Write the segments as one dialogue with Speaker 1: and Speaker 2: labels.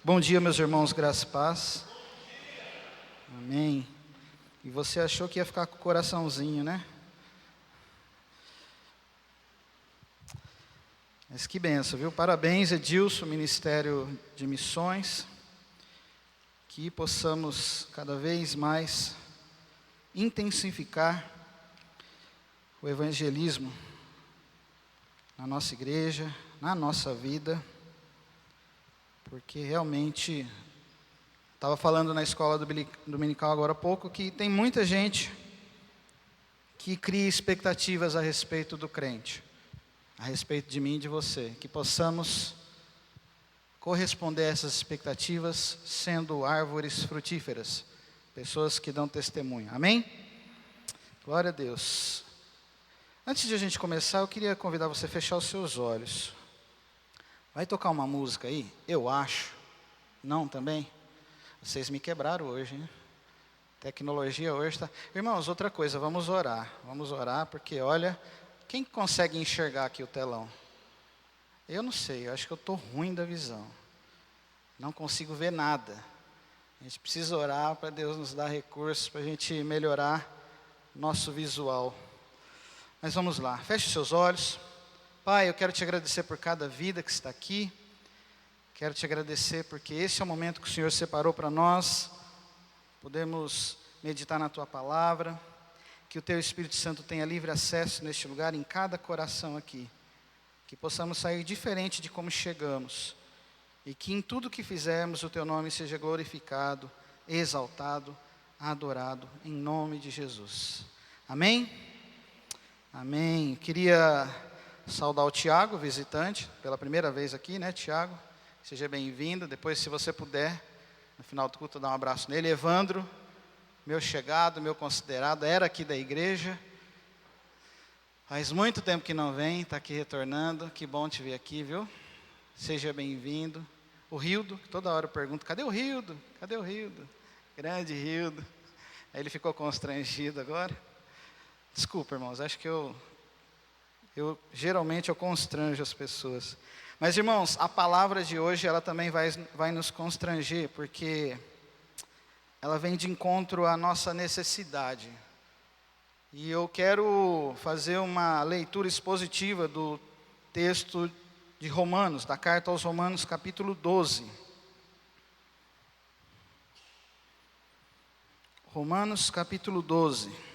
Speaker 1: Bom dia, meus irmãos, graça e paz. Amém. E você achou que ia ficar com o coraçãozinho, né? Mas que benção, viu? Parabéns, Edilson, Ministério de Missões. Que possamos cada vez mais intensificar o evangelismo na nossa igreja, na nossa vida, porque realmente, estava falando na escola dominical agora há pouco, que tem muita gente que cria expectativas a respeito do crente, a respeito de mim e de você, que possamos corresponder a essas expectativas sendo árvores frutíferas, pessoas que dão testemunho, amém? Glória a Deus. Antes de a gente começar, eu queria convidar você a fechar os seus olhos. Vai tocar uma música aí? Eu acho. Não também? Vocês me quebraram hoje, hein? Tecnologia hoje está... Irmãos, outra coisa, vamos orar. Vamos orar porque, olha, quem consegue enxergar aqui o telão? Eu não sei, eu acho que eu estou ruim da visão. Não consigo ver nada. A gente precisa orar para Deus nos dar recursos, para a gente melhorar nosso visual. Mas vamos lá, feche seus olhos. Pai, eu quero te agradecer por cada vida que está aqui. Quero te agradecer porque esse é o momento que o Senhor separou para nós. Podemos meditar na Tua Palavra. Que o Teu Espírito Santo tenha livre acesso neste lugar, em cada coração aqui. Que possamos sair diferente de como chegamos. E que em tudo que fizermos o Teu nome seja glorificado, exaltado, adorado, em nome de Jesus. Amém? Amém. Queria saudar o Tiago, visitante, pela primeira vez aqui, né, Tiago? Seja bem-vindo. Depois, se você puder, no final do culto, dar um abraço nele. Evandro, meu chegado, meu considerado, era aqui da igreja. Faz muito tempo que não vem, está aqui retornando. Que bom te ver aqui, viu? Seja bem-vindo. O Rildo, que toda hora eu pergunto, cadê o Rildo? Cadê o Rildo? Grande Rildo. Aí ele ficou constrangido agora. Desculpa, irmãos, acho que geralmente eu constranjo as pessoas. Mas, irmãos, a palavra de hoje, ela também vai nos constranger, porque ela vem de encontro à nossa necessidade. E eu quero fazer uma leitura expositiva do texto de Romanos, da carta aos Romanos, capítulo 12. Romanos, capítulo 12.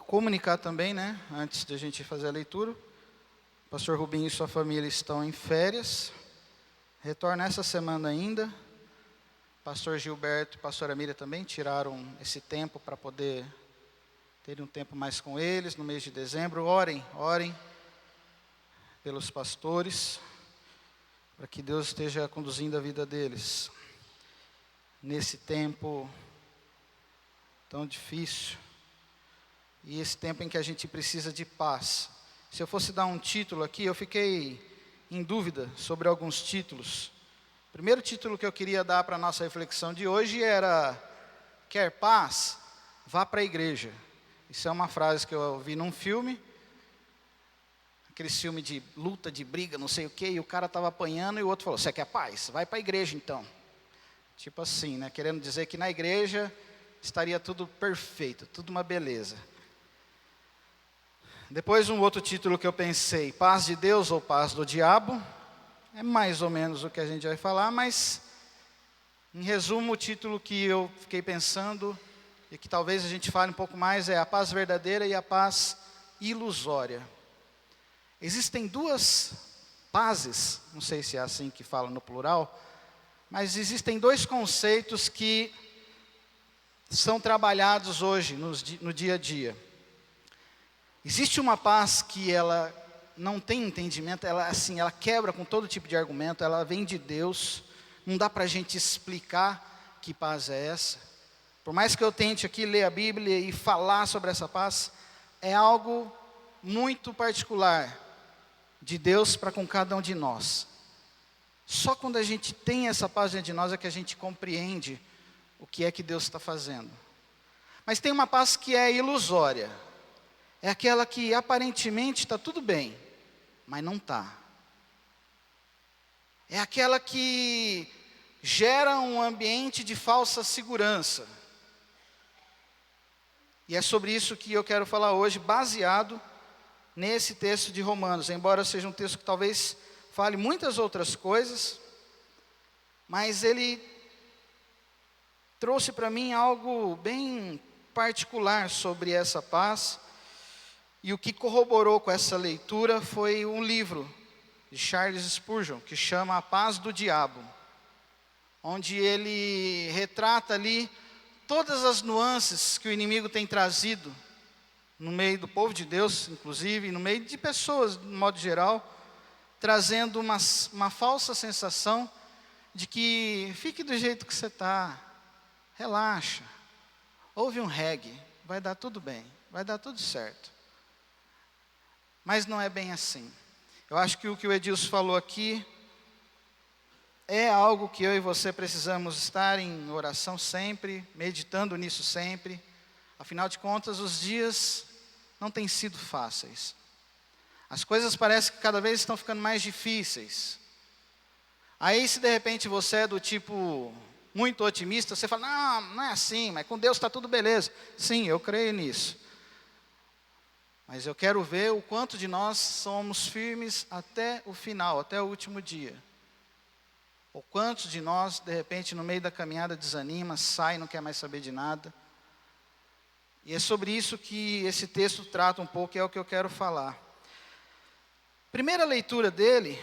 Speaker 1: Comunicar também, né, antes de a gente fazer a leitura, o pastor Rubinho e sua família estão em férias, retorna essa semana ainda, pastor Gilberto e pastora Miriam também tiraram esse tempo para poder ter um tempo mais com eles no mês de dezembro. Orem pelos pastores, para que Deus esteja conduzindo a vida deles, nesse tempo tão difícil. E esse tempo em que a gente precisa de paz. Se eu fosse dar um título aqui, eu fiquei em dúvida sobre alguns títulos. O primeiro título que eu queria dar para a nossa reflexão de hoje era: quer paz? Vá para a igreja. Isso é uma frase que eu ouvi num filme. Aquele filme de luta, de briga, não sei o quê. E o cara estava apanhando e o outro falou: você quer paz? Vai para a igreja então. Tipo assim, né? Querendo dizer que na igreja estaria tudo perfeito, tudo uma beleza. Depois um outro título que eu pensei, paz de Deus ou paz do diabo, é mais ou menos o que a gente vai falar, mas em resumo o título que eu fiquei pensando e que talvez a gente fale um pouco mais é a paz verdadeira e a paz ilusória. Existem duas pazes, não sei se é assim que fala no plural, mas existem dois conceitos que são trabalhados hoje no dia a dia. Existe uma paz que ela não tem entendimento, ela quebra com todo tipo de argumento, ela vem de Deus, não dá para a gente explicar que paz é essa. Por mais que eu tente aqui ler a Bíblia e falar sobre essa paz, é algo muito particular de Deus para com cada um de nós. Só quando a gente tem essa paz dentro de nós é que a gente compreende o que é que Deus está fazendo. Mas tem uma paz que é ilusória. É aquela que aparentemente está tudo bem, mas não está. É aquela que gera um ambiente de falsa segurança. E é sobre isso que eu quero falar hoje, baseado nesse texto de Romanos. Embora seja um texto que talvez fale muitas outras coisas, mas ele trouxe para mim algo bem particular sobre essa paz. E o que corroborou com essa leitura foi um livro de Charles Spurgeon, que chama A Paz do Diabo, onde ele retrata ali todas as nuances que o inimigo tem trazido no meio do povo de Deus, inclusive, no meio de pessoas, de modo geral, trazendo uma falsa sensação de que fique do jeito que você está, relaxa, ouve um reggae, vai dar tudo bem, vai dar tudo certo. Mas não é bem assim. Eu acho que o que o Edilson falou aqui é algo que eu e você precisamos estar em oração sempre, meditando nisso sempre. Afinal de contas, os dias não têm sido fáceis. As coisas parecem que cada vez estão ficando mais difíceis. Aí, se de repente você é do tipo muito otimista, você fala, não, não é assim, mas com Deus está tudo beleza. Sim, eu creio nisso. Mas eu quero ver o quanto de nós somos firmes até o final, até o último dia. Ou quantos de nós, de repente, no meio da caminhada desanima, sai, não quer mais saber de nada. E é sobre isso que esse texto trata um pouco, é o que eu quero falar. Primeira leitura dele,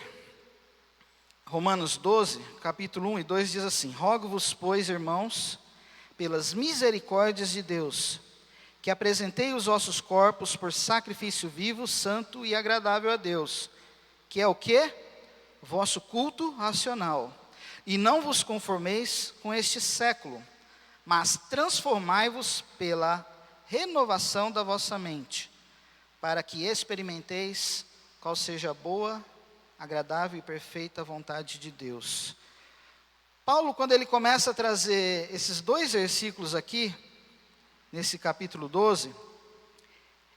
Speaker 1: Romanos 12, capítulo 1 e 2, diz assim: Rogo-vos, pois, irmãos, pelas misericórdias de Deus, que apresentei os vossos corpos por sacrifício vivo, santo e agradável a Deus, que é o quê? Vosso culto racional. E não vos conformeis com este século, mas transformai-vos pela renovação da vossa mente, para que experimenteis qual seja a boa, agradável e perfeita vontade de Deus. Paulo, quando ele começa a trazer esses dois versículos aqui, nesse capítulo 12,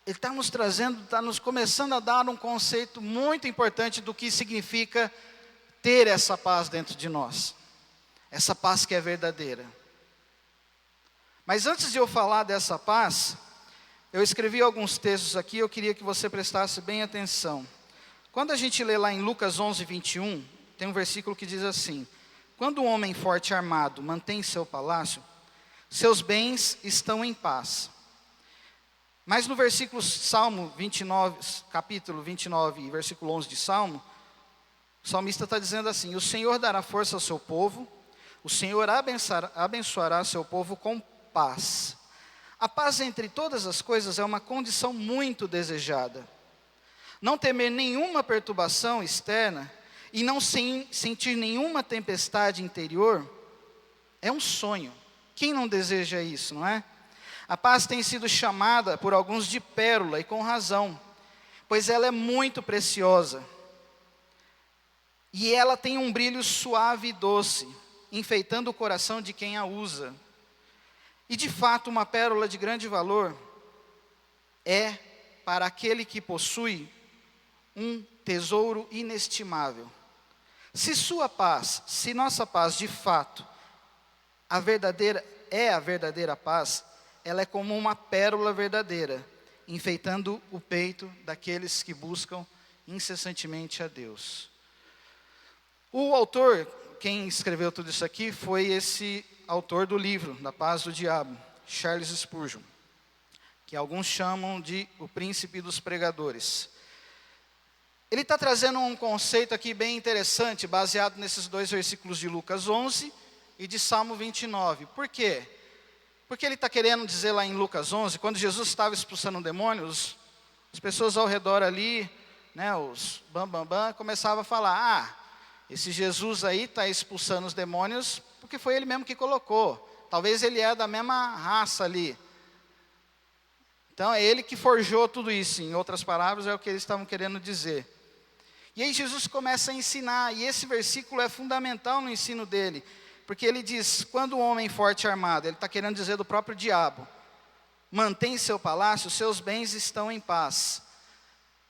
Speaker 1: ele está nos trazendo, está nos começando a dar um conceito muito importante do que significa ter essa paz dentro de nós. Essa paz que é verdadeira. Mas antes de eu falar dessa paz, eu escrevi alguns textos aqui, eu queria que você prestasse bem atenção. Quando a gente lê lá em Lucas 11, 21, tem um versículo que diz assim: quando um homem forte e armado mantém seu palácio, seus bens estão em paz. Mas no versículo Salmo 29, capítulo 29, versículo 11 de Salmo, o salmista está dizendo assim: o Senhor dará força ao seu povo, o Senhor abençoará seu povo com paz. A paz entre todas as coisas é uma condição muito desejada. Não temer nenhuma perturbação externa e não sentir nenhuma tempestade interior é um sonho. Quem não deseja isso, não é? A paz tem sido chamada por alguns de pérola, e com razão, pois ela é muito preciosa. E ela tem um brilho suave e doce, enfeitando o coração de quem a usa. E de fato, uma pérola de grande valor é, para aquele que possui, um tesouro inestimável. Se sua paz, se nossa paz de fato, a verdadeira paz, ela é como uma pérola verdadeira, enfeitando o peito daqueles que buscam incessantemente a Deus. O autor, quem escreveu tudo isso aqui, foi esse autor do livro, Da Paz do Diabo, Charles Spurgeon, que alguns chamam de o príncipe dos pregadores. Ele está trazendo um conceito aqui bem interessante, baseado nesses dois versículos de Lucas 11 e de Salmo 29. Por quê? Porque ele está querendo dizer lá em Lucas 11, quando Jesus estava expulsando demônios, as pessoas ao redor ali, né, os bam, começavam a falar: esse Jesus aí está expulsando os demônios porque foi ele mesmo que colocou. Talvez ele é da mesma raça ali. Então é ele que forjou tudo isso. Em outras palavras, é o que eles estavam querendo dizer. E aí Jesus começa a ensinar, e esse versículo é fundamental no ensino dele. Porque ele diz, quando um homem forte e armado, ele está querendo dizer do próprio diabo, mantém seu palácio, seus bens estão em paz.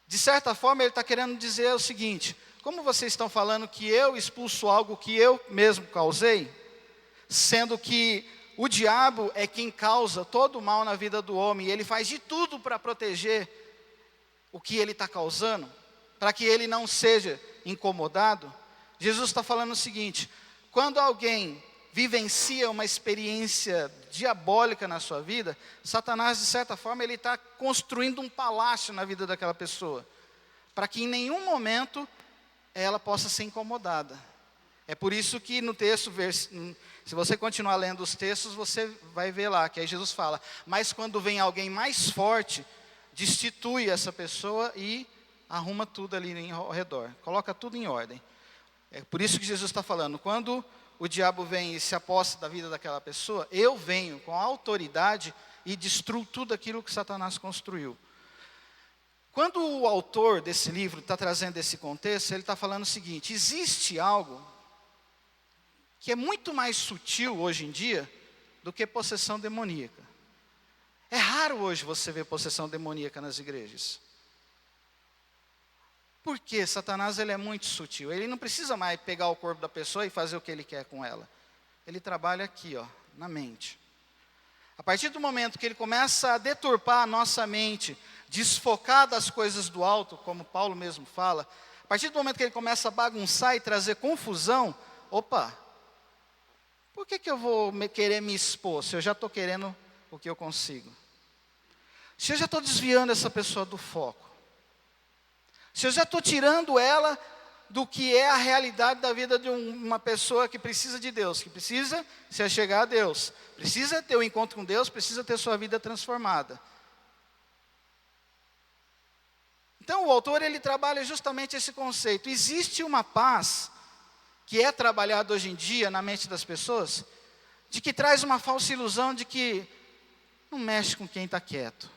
Speaker 1: De certa forma, ele está querendo dizer o seguinte: como vocês estão falando que eu expulso algo que eu mesmo causei, sendo que o diabo é quem causa todo o mal na vida do homem, e ele faz de tudo para proteger o que ele está causando, para que ele não seja incomodado. Jesus está falando o seguinte: quando alguém vivencia uma experiência diabólica na sua vida, Satanás, de certa forma, ele está construindo um palácio na vida daquela pessoa, para que em nenhum momento ela possa ser incomodada. É por isso que no texto, se você continuar lendo os textos, você vai ver lá, que aí Jesus fala, mas quando vem alguém mais forte, destitui essa pessoa e arruma tudo ali ao redor, coloca tudo em ordem. É por isso que Jesus está falando, quando o diabo vem e se aposta da vida daquela pessoa, eu venho com autoridade e destruo tudo aquilo que Satanás construiu. Quando o autor desse livro está trazendo esse contexto, ele está falando o seguinte: existe algo que é muito mais sutil hoje em dia do que possessão demoníaca. É raro hoje você ver possessão demoníaca nas igrejas. Por quê? Satanás, ele é muito sutil. Ele não precisa mais pegar o corpo da pessoa e fazer o que ele quer com ela. Ele trabalha aqui, na mente. A partir do momento que ele começa a deturpar a nossa mente, desfocar das coisas do alto, como Paulo mesmo fala, a partir do momento que ele começa a bagunçar e trazer confusão, opa, por que eu vou querer me expor se eu já estou querendo o que eu consigo? Se eu já estou desviando essa pessoa do foco, se eu já estou tirando ela do que é a realidade da vida de uma pessoa que precisa de Deus, que precisa se achegar a Deus, precisa ter um encontro com Deus, precisa ter sua vida transformada. Então o autor, ele trabalha justamente esse conceito. Existe uma paz que é trabalhada hoje em dia na mente das pessoas, de que traz uma falsa ilusão de que não mexe com quem está quieto,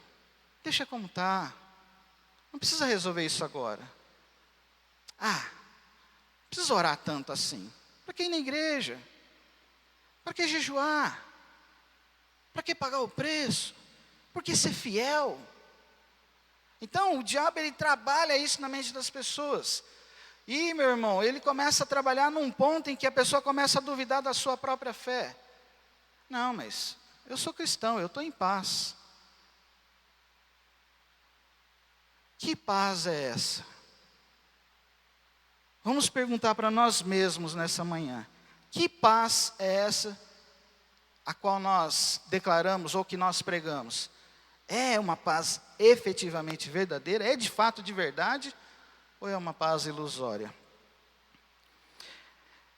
Speaker 1: deixa como está. Não precisa resolver isso agora. Não precisa orar tanto assim. Para que ir na igreja? Para que jejuar? Para que pagar o preço? Por que ser fiel? Então, o diabo, ele trabalha isso na mente das pessoas. E, meu irmão, ele começa a trabalhar num ponto em que a pessoa começa a duvidar da sua própria fé. Não, mas eu sou cristão, eu estou em paz. Que paz é essa? Vamos perguntar para nós mesmos nessa manhã. Que paz é essa a qual nós declaramos ou que nós pregamos? É uma paz efetivamente verdadeira? É de fato de verdade? Ou é uma paz ilusória?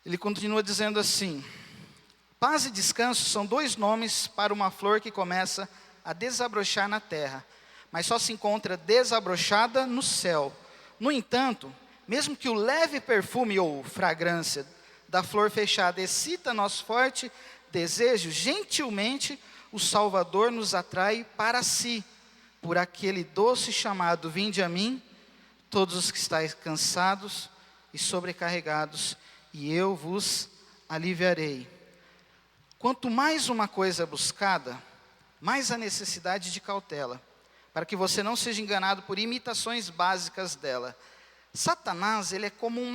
Speaker 1: Ele continua dizendo assim: paz e descanso são dois nomes para uma flor que começa a desabrochar na terra, mas só se encontra desabrochada no céu. No entanto, mesmo que o leve perfume ou fragrância da flor fechada excita nosso forte desejo, gentilmente o Salvador nos atrai para si, por aquele doce chamado: vinde a mim, todos os que estáis cansados e sobrecarregados, e eu vos aliviarei. Quanto mais uma coisa é buscada, mais a necessidade de cautela, para que você não seja enganado por imitações básicas dela. Satanás, ele é como um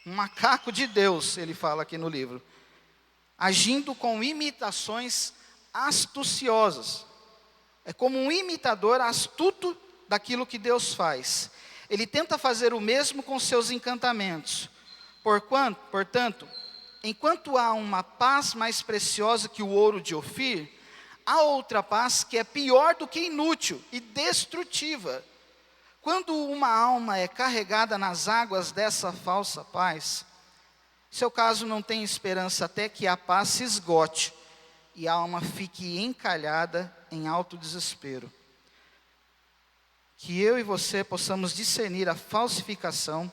Speaker 1: macaco de Deus, ele fala aqui no livro, agindo com imitações astuciosas. É como um imitador astuto daquilo que Deus faz. Ele tenta fazer o mesmo com seus encantamentos. Portanto, enquanto há uma paz mais preciosa que o ouro de Ofir, há outra paz que é pior do que inútil e destrutiva. Quando uma alma é carregada nas águas dessa falsa paz, seu caso não tem esperança até que a paz se esgote e a alma fique encalhada em alto desespero. Que eu e você possamos discernir a falsificação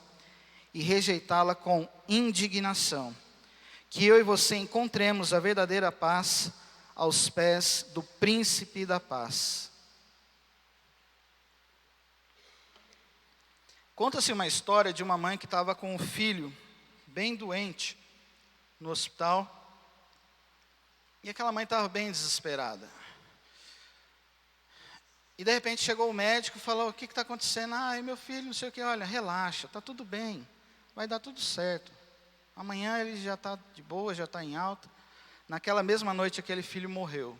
Speaker 1: e rejeitá-la com indignação. Que eu e você encontremos a verdadeira paz aos pés do príncipe da paz. Conta-se uma história de uma mãe que estava com um filho bem doente, no hospital. E aquela mãe estava bem desesperada. E de repente chegou o médico e falou: o que está acontecendo? Meu filho, não sei o que, olha, relaxa, está tudo bem, vai dar tudo certo. Amanhã ele já está de boa, já está em alta. Naquela mesma noite aquele filho morreu.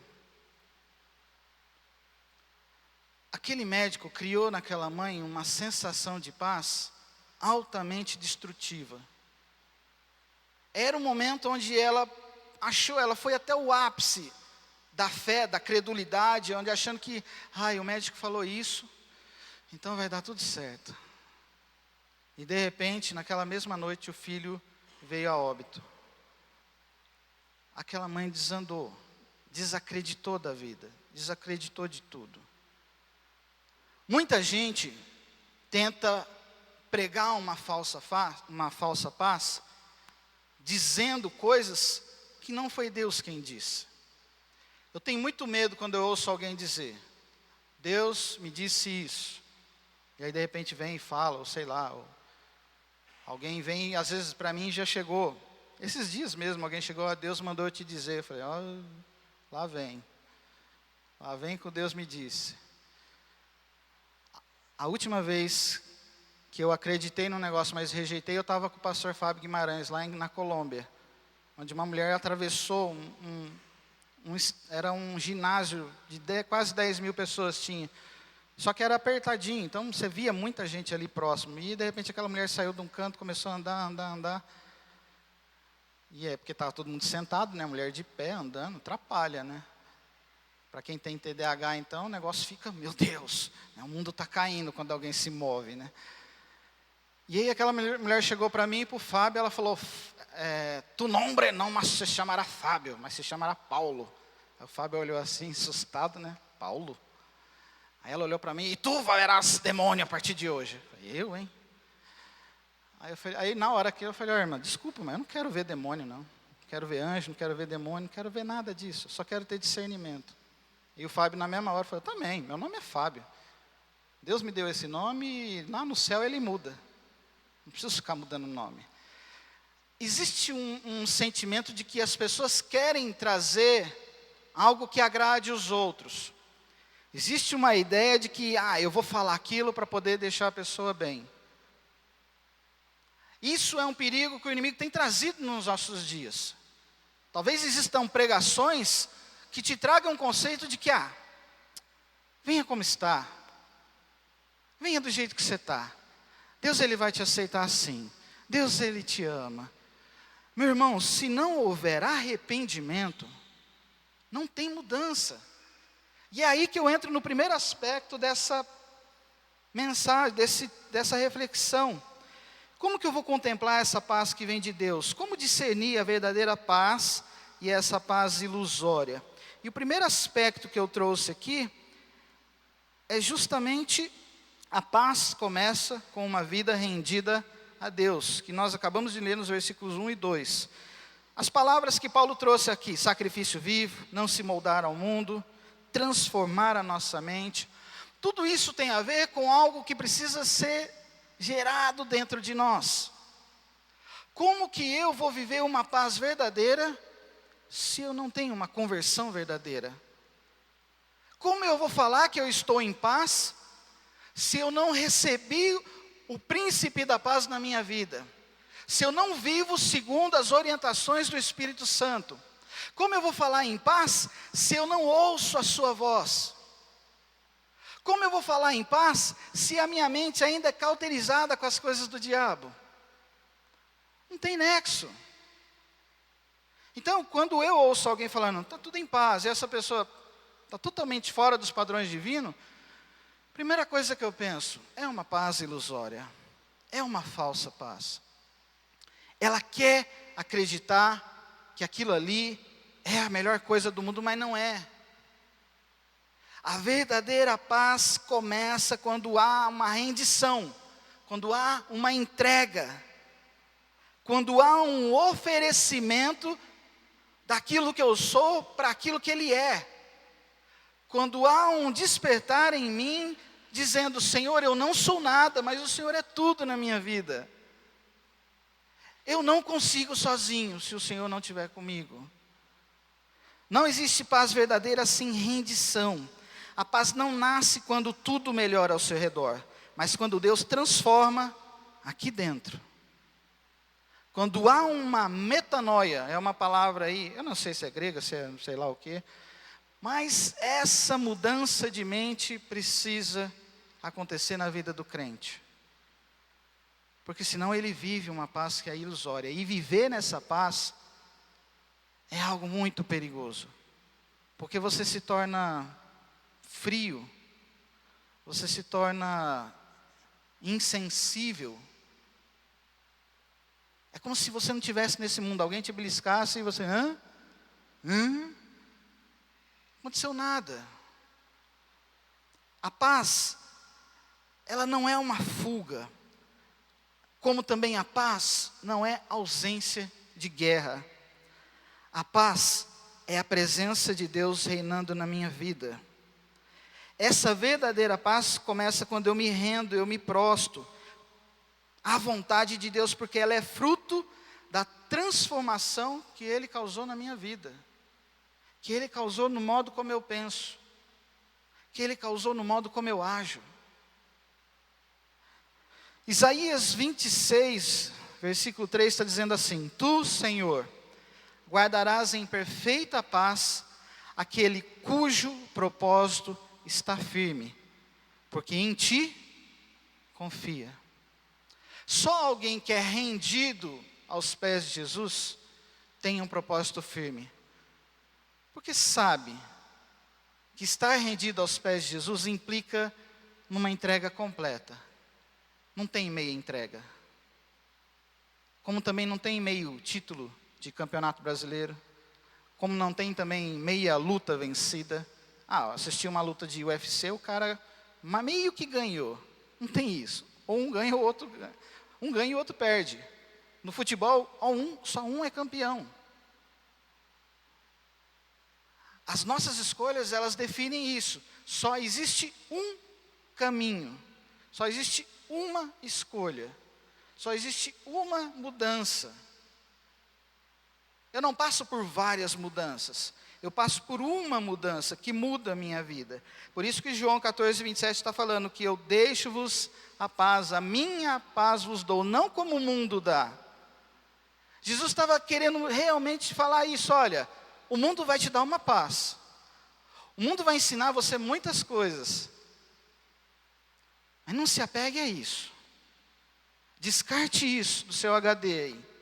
Speaker 1: Aquele médico criou naquela mãe uma sensação de paz altamente destrutiva. Era um momento onde ela foi até o ápice da fé, da credulidade, onde achando que, o médico falou isso, então vai dar tudo certo. E de repente, naquela mesma noite, o filho veio a óbito. Aquela mãe desandou, desacreditou da vida, desacreditou de tudo. Muita gente tenta pregar uma falsa paz, dizendo coisas que não foi Deus quem disse. Eu tenho muito medo quando eu ouço alguém dizer: Deus me disse isso. E aí de repente vem e fala, ou sei lá, ou alguém vem, às vezes para mim já chegou. Esses dias mesmo alguém chegou: Deus mandou eu te dizer. Eu falei: lá vem que o Deus me disse. A última vez que eu acreditei no negócio, mas rejeitei, eu estava com o pastor Fábio Guimarães, lá na Colômbia, onde uma mulher atravessou era um ginásio de quase 10 mil pessoas tinha. Só que era apertadinho, então você via muita gente ali próximo. E de repente aquela mulher saiu de um canto, começou a andar. E é porque estava todo mundo sentado, né? Mulher de pé, andando, atrapalha, né? Para quem tem TDAH, então, o negócio fica, meu Deus, né? O mundo está caindo quando alguém se move, né? E aí aquela mulher chegou para mim e para o Fábio, ela falou: tu nombre não, mas se chamará Fábio, mas se chamará Paulo. Aí o Fábio olhou assim, assustado, né? Paulo? Aí ela olhou para mim: e tu verás demônio a partir de hoje. Eu falei: eu, hein? Aí na hora que eu falei: irmã, desculpa, mas eu não quero ver demônio, não. Não quero ver anjo, não quero ver demônio, não quero ver nada disso. Eu só quero ter discernimento. E o Fábio na mesma hora falou: também, meu nome é Fábio. Deus me deu esse nome e lá no céu ele muda. Não preciso ficar mudando o nome. Existe um sentimento de que as pessoas querem trazer algo que agrade os outros. Existe uma ideia de que, eu vou falar aquilo para poder deixar a pessoa bem. Isso é um perigo que o inimigo tem trazido nos nossos dias. Talvez existam pregações que te tragam um conceito de que, venha como está. Venha do jeito que você está. Deus, Ele vai te aceitar assim. Deus, Ele te ama. Meu irmão, se não houver arrependimento, não tem mudança. E é aí que eu entro no primeiro aspecto dessa mensagem, dessa reflexão. Como que eu vou contemplar essa paz que vem de Deus? Como discernir a verdadeira paz e essa paz ilusória? E o primeiro aspecto que eu trouxe aqui é justamente a paz começa com uma vida rendida a Deus, que nós acabamos de ler nos versículos 1 e 2. As palavras que Paulo trouxe aqui: sacrifício vivo, não se moldar ao mundo, transformar a nossa mente. Tudo isso tem a ver com algo que precisa ser gerado dentro de nós. Como que eu vou viver uma paz verdadeira se eu não tenho uma conversão verdadeira? Como eu vou falar que eu estou em paz se eu não recebi o príncipe da paz na minha vida? Se eu não vivo segundo as orientações do Espírito Santo? Como eu vou falar em paz se eu não ouço a sua voz? Como eu vou falar em paz se a minha mente ainda é cauterizada com as coisas do diabo? Não tem nexo. Então, quando eu ouço alguém falando, está tudo em paz, e essa pessoa está totalmente fora dos padrões divinos, primeira coisa que eu penso: é uma paz ilusória, é uma falsa paz. Ela quer acreditar que aquilo ali é a melhor coisa do mundo, mas não é. A verdadeira paz começa quando há uma rendição, quando há uma entrega, quando há um oferecimento daquilo que eu sou para aquilo que Ele é. Quando há um despertar em mim, dizendo: Senhor, eu não sou nada, mas o Senhor é tudo na minha vida. Eu não consigo sozinho se o Senhor não estiver comigo. Não existe paz verdadeira sem rendição. A paz não nasce quando tudo melhora ao seu redor, mas quando Deus transforma aqui dentro. Quando há uma metanoia, é uma palavra aí, eu não sei se é grega, se é sei lá o quê, mas essa mudança de mente precisa acontecer na vida do crente. Porque senão ele vive uma paz que é ilusória. E viver nessa paz é algo muito perigoso. Porque você se torna frio, você se torna insensível. É como se você não estivesse nesse mundo, alguém te beliscasse e você, Não aconteceu nada. A paz, ela não é uma fuga, como também a paz não é ausência de guerra. A paz é a presença de Deus reinando na minha vida. Essa verdadeira paz começa quando eu me rendo, eu me prostro à vontade de Deus, porque ela é fruto da transformação que Ele causou na minha vida, que Ele causou no modo como eu penso, que Ele causou no modo como eu ajo. Isaías 26, versículo 3 está dizendo assim: Tu, Senhor, guardarás em perfeita paz aquele cujo propósito está firme, porque em Ti confia. Só alguém que é rendido aos pés de Jesus tem um propósito firme, porque sabe que estar rendido aos pés de Jesus implica numa entrega completa. Não tem meia entrega. Como também não tem meio título de campeonato brasileiro. Como não tem também meia luta vencida. Assisti uma luta de UFC, o cara meio que ganhou. Não tem isso. Ou um ganha, ou outro ganha. Um ganha e o outro perde. No futebol, só um é campeão. As nossas escolhas, elas definem isso. Só existe um caminho. Só existe uma escolha. Só existe uma mudança. Eu não passo por várias mudanças. Eu passo por uma mudança que muda a minha vida. Por isso que João 14, 27 está falando que eu deixo-vos a paz, a minha paz vos dou, não como o mundo dá. Jesus estava querendo realmente falar isso, olha, o mundo vai te dar uma paz. O mundo vai ensinar você muitas coisas. Mas não se apegue a isso. Descarte isso do seu HD aí.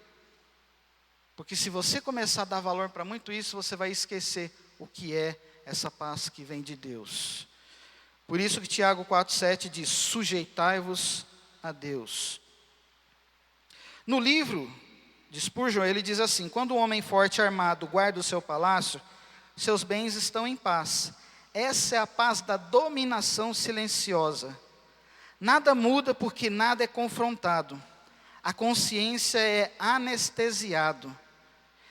Speaker 1: Porque se você começar a dar valor para muito isso, você vai esquecer o que é essa paz que vem de Deus. Por isso que Tiago 4,7 diz: sujeitai-vos a Deus. No livro de Spurgeon, ele diz assim: quando um homem forte e armado guarda o seu palácio, seus bens estão em paz. Essa é a paz da dominação silenciosa. Nada muda porque nada é confrontado. A consciência é anestesiado.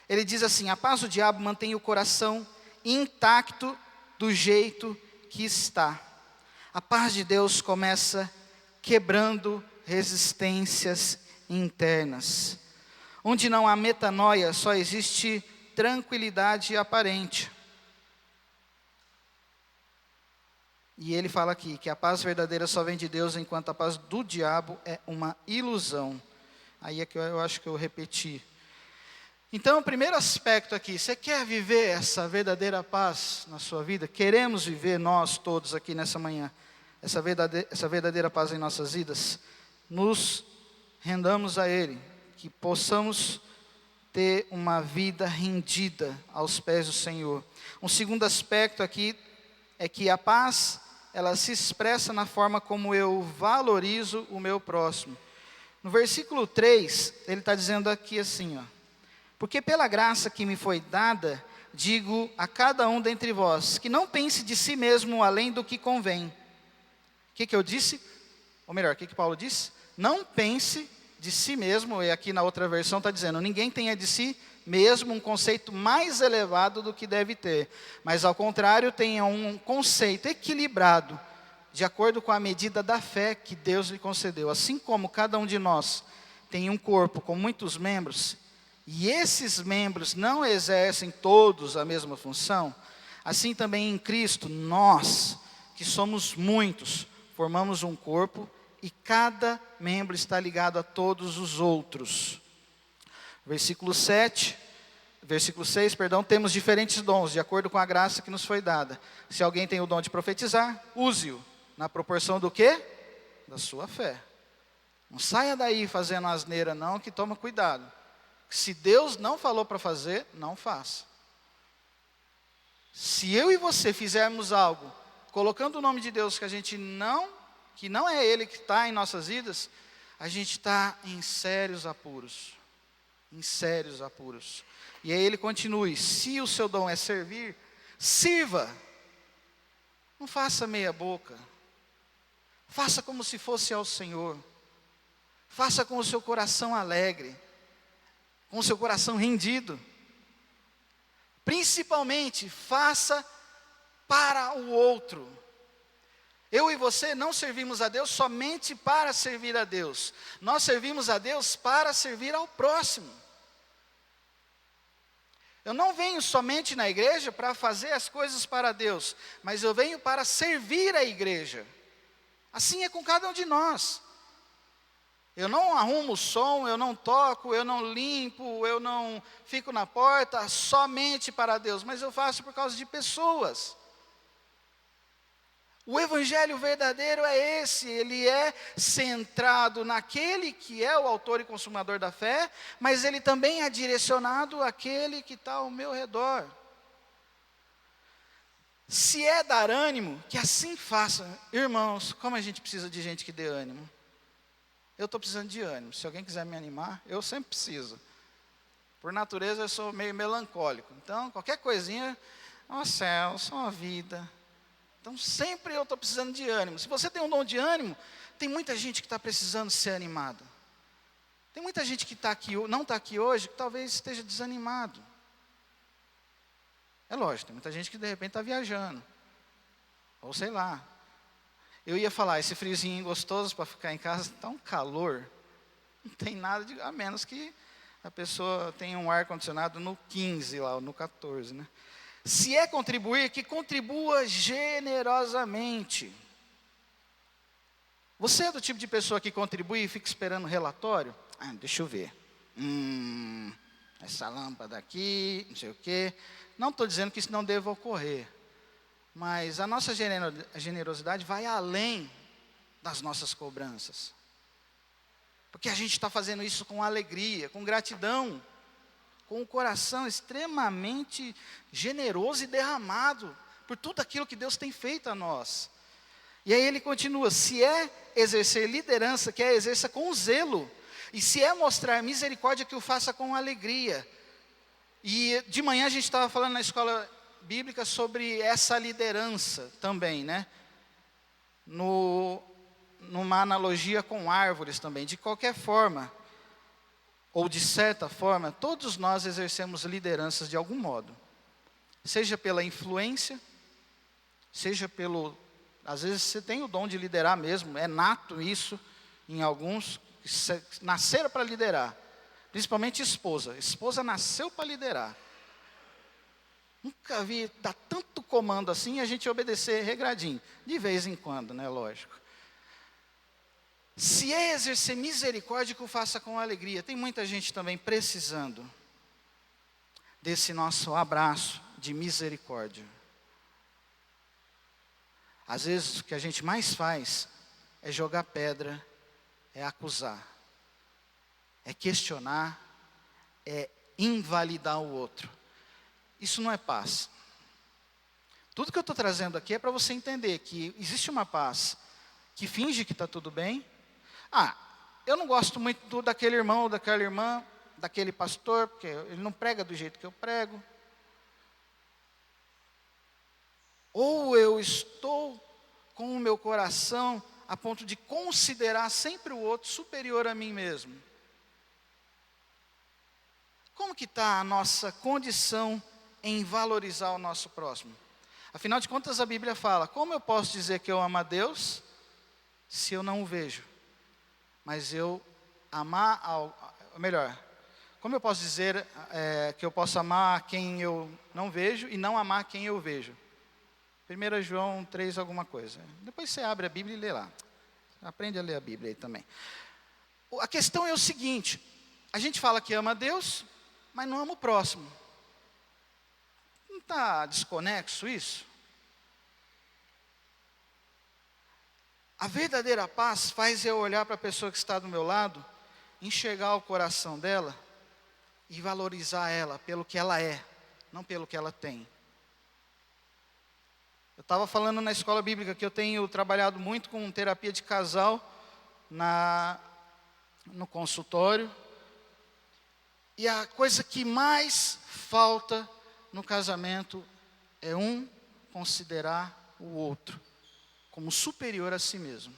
Speaker 1: Ele diz assim: a paz do diabo mantém o coração intacto do jeito que está. A paz de Deus começa quebrando resistências internas. Onde não há metanoia, só existe tranquilidade aparente. E ele fala aqui que a paz verdadeira só vem de Deus, enquanto a paz do diabo é uma ilusão. Aí é que eu acho que eu repeti. Então, o primeiro aspecto aqui, você quer viver essa verdadeira paz na sua vida? Queremos viver nós todos aqui nessa manhã, essa verdadeira paz em nossas vidas? Nos rendamos a Ele, que possamos ter uma vida rendida aos pés do Senhor. Um segundo aspecto aqui é que a paz, ela se expressa na forma como eu valorizo o meu próximo. No versículo 3, ele está dizendo aqui assim, porque pela graça que me foi dada, digo a cada um dentre vós, que não pense de si mesmo além do que convém. O que eu disse? Ou melhor, o que Paulo disse? Não pense de si mesmo, e aqui na outra versão está dizendo, ninguém tenha de si mesmo um conceito mais elevado do que deve ter, mas ao contrário, tenha um conceito equilibrado, de acordo com a medida da fé que Deus lhe concedeu. Assim como cada um de nós tem um corpo com muitos membros, e esses membros não exercem todos a mesma função, assim também em Cristo, nós, que somos muitos, formamos um corpo, e cada membro está ligado a todos os outros. Versículo 6, temos diferentes dons, de acordo com a graça que nos foi dada. Se alguém tem o dom de profetizar, use-o, na proporção do quê? Da sua fé. Não saia daí fazendo asneira não, que toma cuidado. Se Deus não falou para fazer, não faça. Se eu e você fizermos algo, colocando o nome de Deus que não é Ele que está em nossas vidas, a gente está em sérios apuros. Em sérios apuros. E aí ele continue, se o seu dom é servir, sirva. Não faça meia boca. Faça como se fosse ao Senhor. Faça com o seu coração alegre. Com o seu coração rendido. Principalmente, faça para o outro. Eu e você não servimos a Deus somente para servir a Deus. Nós servimos a Deus para servir ao próximo. Eu não venho somente na igreja para fazer as coisas para Deus, mas eu venho para servir a igreja. Assim é com cada um de nós. Eu não arrumo o som, eu não toco, eu não limpo, eu não fico na porta somente para Deus, mas eu faço por causa de pessoas. O evangelho verdadeiro é esse, ele é centrado naquele que é o autor e consumador da fé, mas ele também é direcionado àquele que está ao meu redor. Se é dar ânimo, que assim faça. Irmãos, como a gente precisa de gente que dê ânimo. Eu estou precisando de ânimo, se alguém quiser me animar, eu sempre preciso. Por natureza eu sou meio melancólico, então qualquer coisinha, ó céu, só uma vida. Então sempre eu estou precisando de ânimo. Se você tem um dom de ânimo, tem muita gente que está precisando ser animada. Tem muita gente que não está aqui hoje, que talvez esteja desanimado. É lógico, tem muita gente que de repente está viajando. Ou sei lá. Eu ia falar, esse friozinho gostoso para ficar em casa, está um calor. Não tem nada a menos que a pessoa tenha um ar-condicionado no 15 lá, ou no 14, né? Se é contribuir, que contribua generosamente. Você é do tipo de pessoa que contribui e fica esperando relatório? Deixa eu ver. Essa lâmpada aqui, não sei o quê. Não estou dizendo que isso não deva ocorrer. Mas a nossa generosidade vai além das nossas cobranças. Porque a gente está fazendo isso com alegria, com gratidão. Com um coração extremamente generoso e derramado por tudo aquilo que Deus tem feito a nós. E aí ele continua, se é exercer liderança, que exerça com zelo. E se é mostrar misericórdia, que o faça com alegria. E de manhã a gente estava falando na escola bíblica sobre essa liderança também, né? Numa analogia com árvores também. De qualquer forma, ou de certa forma, todos nós exercemos lideranças de algum modo. Seja pela influência, seja pelo... Às vezes você tem o dom de liderar mesmo, é nato isso em alguns, que nasceram para liderar. Principalmente esposa. Esposa nasceu para liderar. Nunca vi dar tanto comando assim e a gente obedecer regradinho. De vez em quando, né, lógico. Se é exercer misericórdia, que o faça com alegria. Tem muita gente também precisando desse nosso abraço de misericórdia. Às vezes o que a gente mais faz é jogar pedra, é acusar, é questionar, é invalidar o outro. Isso não é paz. Tudo que eu estou trazendo aqui é para você entender que existe uma paz que finge que está tudo bem. Eu não gosto muito daquele irmão ou daquela irmã, daquele pastor, porque ele não prega do jeito que eu prego. Ou eu estou com o meu coração a ponto de considerar sempre o outro superior a mim mesmo. Como que está a nossa condição em valorizar o nosso próximo? Afinal de contas, a Bíblia fala, como eu posso dizer que eu amo a Deus se eu não o vejo? Mas eu amar, melhor, como eu posso dizer que eu posso amar quem eu não vejo e não amar quem eu vejo? 1 João 3 alguma coisa. Depois você abre a Bíblia e lê lá. Aprende a ler a Bíblia aí também. A questão é o seguinte, a gente fala que ama a Deus, mas não ama o próximo. Não está desconexo isso? A verdadeira paz faz eu olhar para a pessoa que está do meu lado, enxergar o coração dela e valorizar ela pelo que ela é, não pelo que ela tem. Eu estava falando na escola bíblica que eu tenho trabalhado muito com terapia de casal no consultório. E a coisa que mais falta no casamento é um considerar o outro como superior a si mesmo.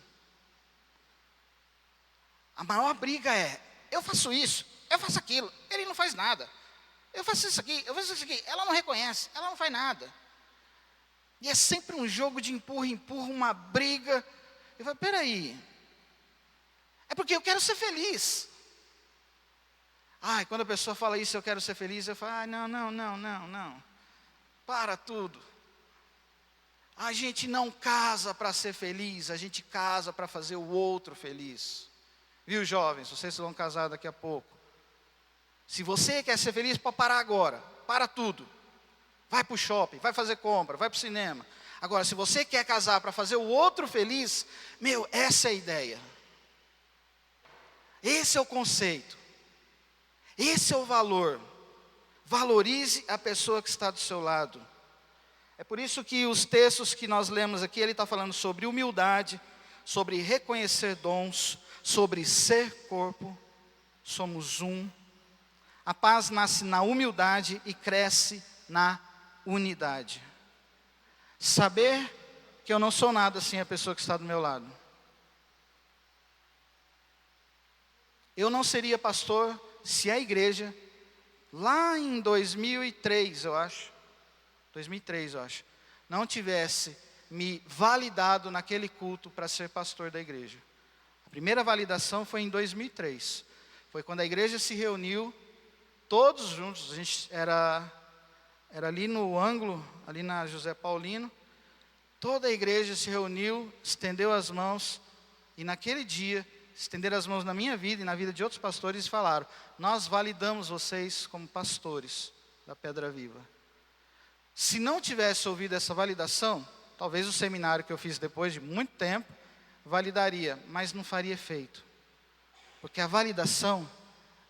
Speaker 1: A maior briga é, eu faço isso, eu faço aquilo, ele não faz nada. Eu faço isso aqui, eu faço isso aqui, ela não reconhece, ela não faz nada. E é sempre um jogo de empurra, uma briga. Eu falo, peraí, é porque eu quero ser feliz. Quando a pessoa fala isso, eu quero ser feliz, eu falo, não. Para tudo. A gente não casa para ser feliz, a gente casa para fazer o outro feliz. Viu, jovens, vocês vão casar daqui a pouco. Se você quer ser feliz, pode parar agora, para tudo. Vai para o shopping, vai fazer compra, vai para o cinema. Agora, se você quer casar para fazer o outro feliz, essa é a ideia. Esse é o conceito. Esse é o valor. Valorize a pessoa que está do seu lado. É por isso que os textos que nós lemos aqui, ele está falando sobre humildade, sobre reconhecer dons, sobre ser corpo, somos um. A paz nasce na humildade e cresce na unidade. Saber que eu não sou nada sem a pessoa que está do meu lado. Eu não seria pastor se a igreja, lá em 2003, eu acho, não tivesse me validado naquele culto para ser pastor da igreja. A primeira validação foi em 2003. Foi quando a igreja se reuniu, todos juntos, a gente era ali no ângulo, ali na José Paulino. Toda a igreja se reuniu, estendeu as mãos, e naquele dia, estenderam as mãos na minha vida e na vida de outros pastores e falaram, nós validamos vocês como pastores da Pedra Viva. Se não tivesse ouvido essa validação, talvez o seminário que eu fiz depois de muito tempo, validaria, mas não faria efeito. Porque a validação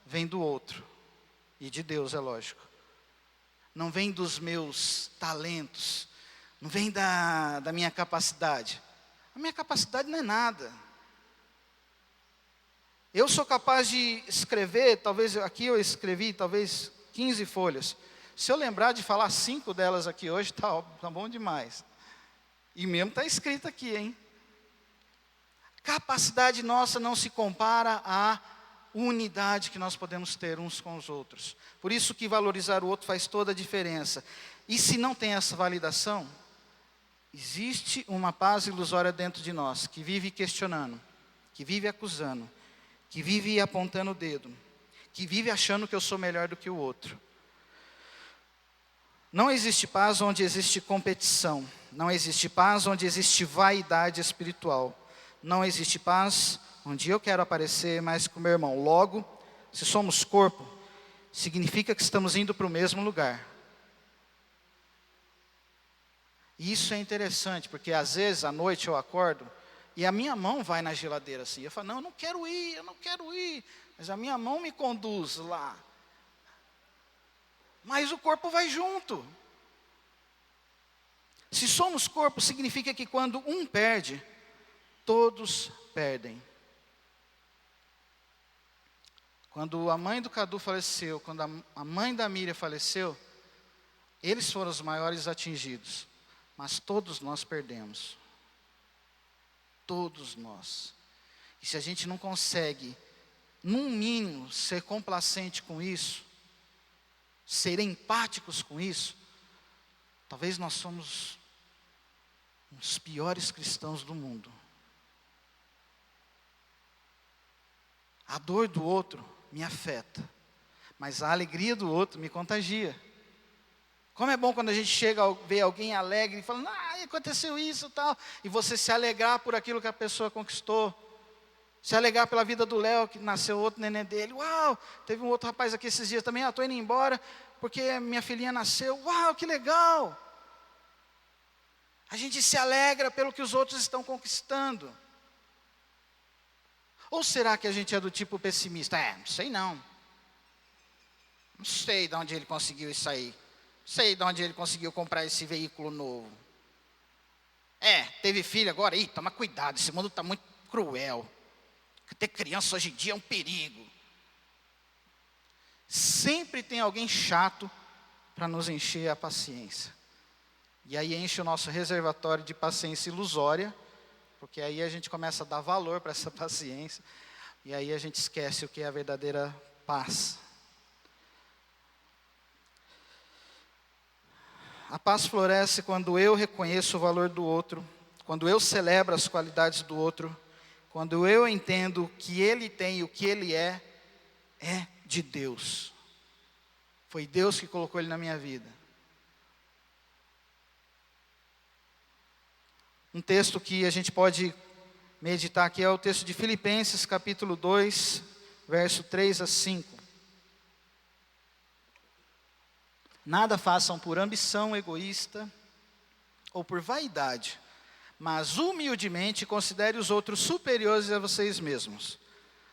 Speaker 1: vem do outro, e de Deus, é lógico. Não vem dos meus talentos, não vem da minha capacidade. A minha capacidade não é nada. Eu sou capaz de escrever, talvez aqui eu escrevi, talvez 15 folhas. Se eu lembrar de falar 5 delas aqui hoje, tá bom demais. E mesmo está escrito aqui, hein? Capacidade nossa não se compara à unidade que nós podemos ter uns com os outros. Por isso que valorizar o outro faz toda a diferença. E se não tem essa validação, existe uma paz ilusória dentro de nós, que vive questionando, que vive acusando, que vive apontando o dedo, que vive achando que eu sou melhor do que o outro. Não existe paz onde existe competição. Não existe paz onde existe vaidade espiritual. Não existe paz onde eu quero aparecer mais que o meu irmão. Logo, se somos corpo, significa que estamos indo para o mesmo lugar. E isso é interessante, porque às vezes à noite eu acordo e a minha mão vai na geladeira assim. Eu falo, não, eu não quero ir. Mas a minha mão me conduz lá. Mas o corpo vai junto. Se somos corpo, significa que quando um perde, todos perdem. Quando a mãe do Cadu faleceu, quando a mãe da Miriam faleceu, eles foram os maiores atingidos. Mas todos nós perdemos. Todos nós. E se a gente não consegue, no mínimo, ser complacente com isso, ser empáticos com isso, talvez nós somos os piores cristãos do mundo. A dor do outro me afeta, mas a alegria do outro me contagia. Como é bom quando a gente chega a ver alguém alegre e fala, aconteceu isso e tal, e você se alegrar por aquilo que a pessoa conquistou, se alegrar pela vida do Léo, que nasceu outro neném dele. Uau, teve um outro rapaz aqui esses dias também, estou indo embora, porque minha filhinha nasceu. Uau, que legal. A gente se alegra pelo que os outros estão conquistando. Ou será que a gente é do tipo pessimista? Não sei não. Não sei de onde ele conseguiu isso aí. Não sei de onde ele conseguiu comprar esse veículo novo. Teve filho agora. Toma cuidado, esse mundo está muito cruel. Ter criança hoje em dia é um perigo. Sempre tem alguém chato para nos encher a paciência. E aí enche o nosso reservatório de paciência ilusória, porque aí a gente começa a dar valor para essa paciência, e aí a gente esquece o que é a verdadeira paz. A paz floresce quando eu reconheço o valor do outro, quando eu celebro as qualidades do outro, quando eu entendo que ele tem e o que ele é de Deus. Foi Deus que colocou ele na minha vida. Um texto que a gente pode meditar aqui é o texto de Filipenses, capítulo 2, verso 3 a 5. Nada façam por ambição egoísta ou por vaidade, mas humildemente considere os outros superiores a vocês mesmos.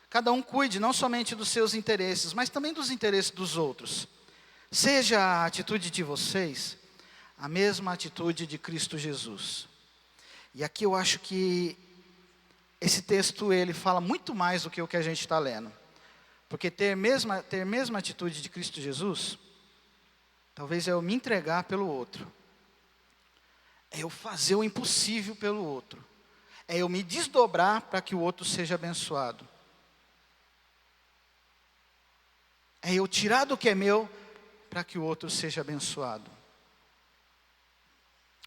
Speaker 1: Cada um cuide não somente dos seus interesses, mas também dos interesses dos outros. Seja a atitude de vocês a mesma atitude de Cristo Jesus. E aqui eu acho que esse texto ele fala muito mais do que o que a gente está lendo. Porque ter a mesma atitude de Cristo Jesus, talvez é eu me entregar pelo outro. É eu fazer o impossível pelo outro. É eu me desdobrar para que o outro seja abençoado. É eu tirar do que é meu para que o outro seja abençoado.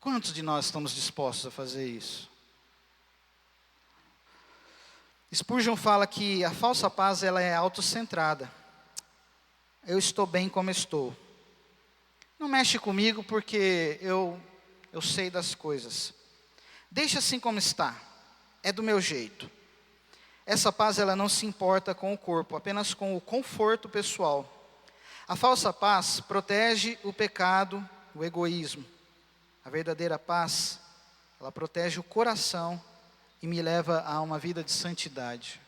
Speaker 1: Quantos de nós estamos dispostos a fazer isso? Spurgeon fala que a falsa paz ela é autocentrada. Eu estou bem como estou. Não mexe comigo porque eu sei das coisas. Deixa assim como está. É do meu jeito. Essa paz ela não se importa com o corpo, apenas com o conforto pessoal. A falsa paz protege o pecado, o egoísmo. A verdadeira paz, ela protege o coração e me leva a uma vida de santidade.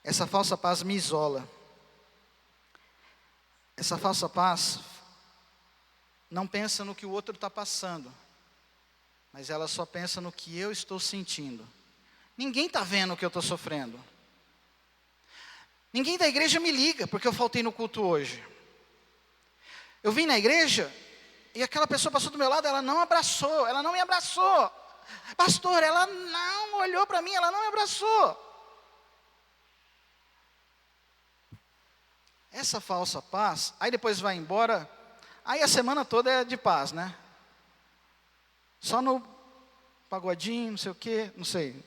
Speaker 1: Essa falsa paz me isola. Essa falsa paz não pensa no que o outro está passando, mas ela só pensa no que eu estou sentindo. Ninguém está vendo o que eu estou sofrendo. Ninguém da igreja me liga porque eu faltei no culto hoje. Eu vim na igreja e aquela pessoa passou do meu lado, ela não me abraçou. Pastor, ela não olhou para mim, ela não me abraçou. Essa falsa paz, aí depois vai embora, aí a semana toda é de paz, né? Só no pagodinho, não sei o quê, não sei.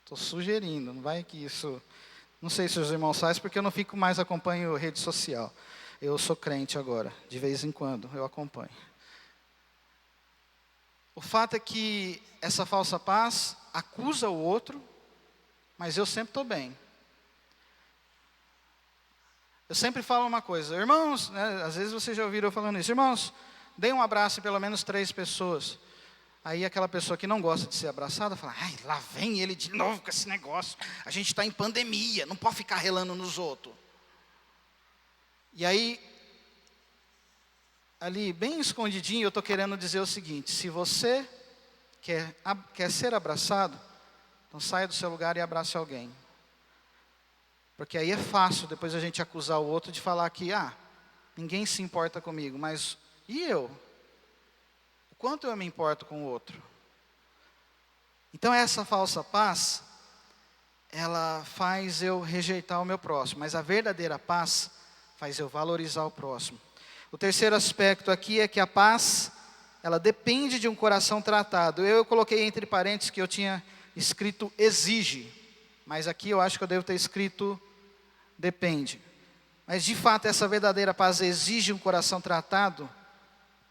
Speaker 1: Estou sugerindo, não vai que isso... Não sei se os irmãos fazem, porque eu não fico mais acompanhando rede social. Eu sou crente agora, de vez em quando eu acompanho. O fato é que essa falsa paz acusa o outro, mas eu sempre estou bem. Eu sempre falo uma coisa, irmãos, né, às vezes vocês já ouviram eu falando isso, irmãos, dê um abraço em pelo menos 3 pessoas. Aí aquela pessoa que não gosta de ser abraçada, fala, lá vem ele de novo com esse negócio. A gente está em pandemia, não pode ficar relando nos outros. E aí, ali bem escondidinho, eu estou querendo dizer o seguinte, se você quer ser abraçado, então saia do seu lugar e abrace alguém. Porque aí é fácil depois a gente acusar o outro de falar que, ninguém se importa comigo, mas e eu? Quanto eu me importo com o outro? Então essa falsa paz, ela faz eu rejeitar o meu próximo, mas a verdadeira paz faz eu valorizar o próximo. O terceiro aspecto aqui é que a paz, ela depende de um coração tratado. Eu coloquei entre parênteses que eu tinha escrito exige. mas aqui eu acho que eu devo ter escrito depende. Mas de fato essa verdadeira paz exige um coração tratado.